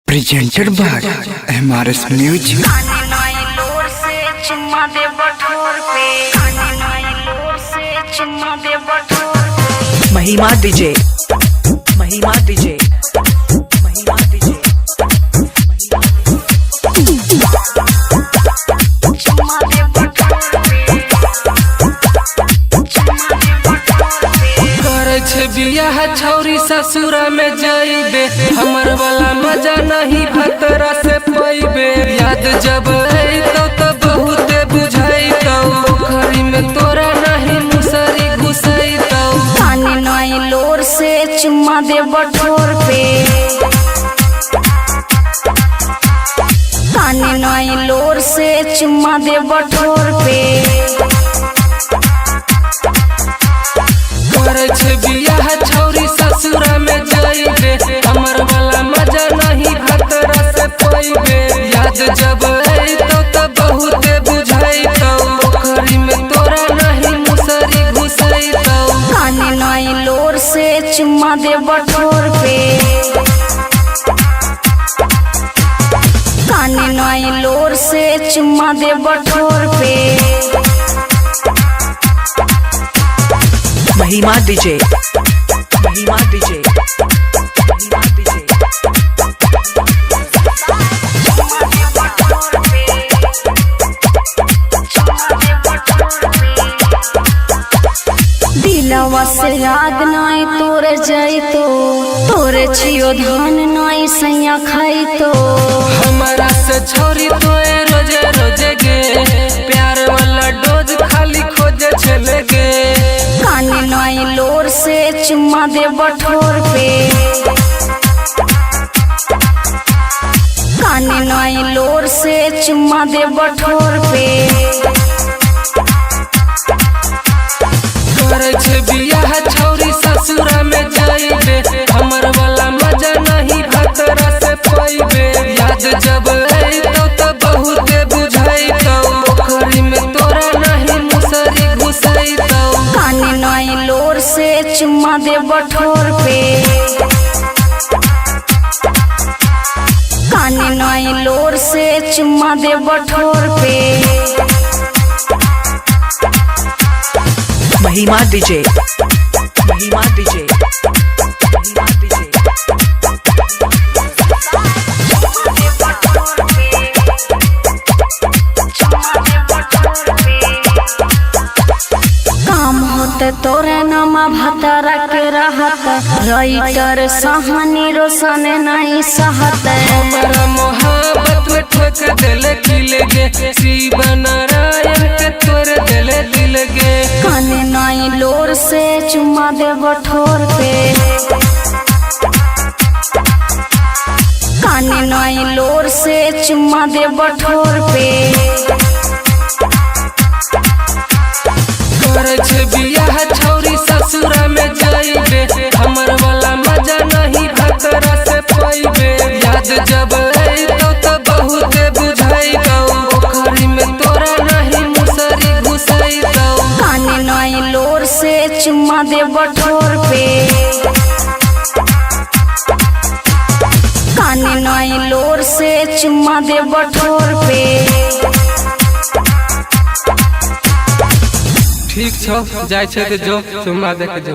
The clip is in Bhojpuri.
presented by MRS Music. महिमा डीजे, महिमा डीजे, महिमा डीजे। करे छे बियाह छौरी ससुरा में जाइबे, हमर वाला मजा नहीं भतरा से पाइबे। याद जब अइतो तो बहुत बुझाइतो, पोखरी में तोरा नहीं मुसरी घुसैतो। काने नई लोर से चुम्मा दे बठोर पे, काने नई लोर से चुम्मा दे बठोर पे। करे छे बियाह छौरी ससुरा में जाइबे, हमर वाला मजा नहीं भतरा से पाइबे। याद जब अइतो तो बहुत बुझाइतो, पोखरी में तोरा नहीं मुसरी घुसैतो। काने नई लोर से चुम्मा दे बठोर पे, काने नई लोर से चुम्मा दे बठोर पे। महिमा डीजे, महिमा डीजे, महिमा डीजे। दिलवा से याद नाई तोरे जाइतो, तोरे छियो धान नाई सैया खाइतो। हमारा से छोरी तोए रोजे रोजे गे, प्यार वाला डोज खाली खोजे चले गे। काने नई लोर से चुम्मा दे बठोर पे, काने नई लोर से चुम्मा दे बठोर पे। करे छे बियाह छौरी ससुरा में जाइबे, हमर वाला मजा नहीं भतरा से पाइबे। याद जब अइतो तो बहुत बुझाइतो, पोखरी में तोरा नहीं मुसरी घुसैतो। काने नई लोर से चुम्मा दे बठोर पे, काने नई लोर से चुम्मा दे बठोर पे। महिमा डीजे, महिमा डीजे, महिमा डीजे। काम होते तोरे नमा भतरा के रहत, राइटर सहानी रोशन नहीं सहत। हमारा मोहब्बत में ठोक दिल खिल गे, शिव नारायण के तोर दिल दिल गे। काने नई लोर से चुम्मा दे बठोर पे, काने नई लोर से चुम्मा दे बठोर पे। करे छे बियाह छौरी ससुरा में जाइबे, हमर वाला मजा नहीं भतरा से पाइबे। याद जब अइतो तो बहुत बुझाइतो, पोखरी में तोरा नहीं मुसरी घुसैतो। काने नई लोर से चुम्मा दे बठोर पे, काने नई लोर से चुम्मा दे बठोर पे। ठीक छौ, जाय छै तो जो चुम्मा दे के जो।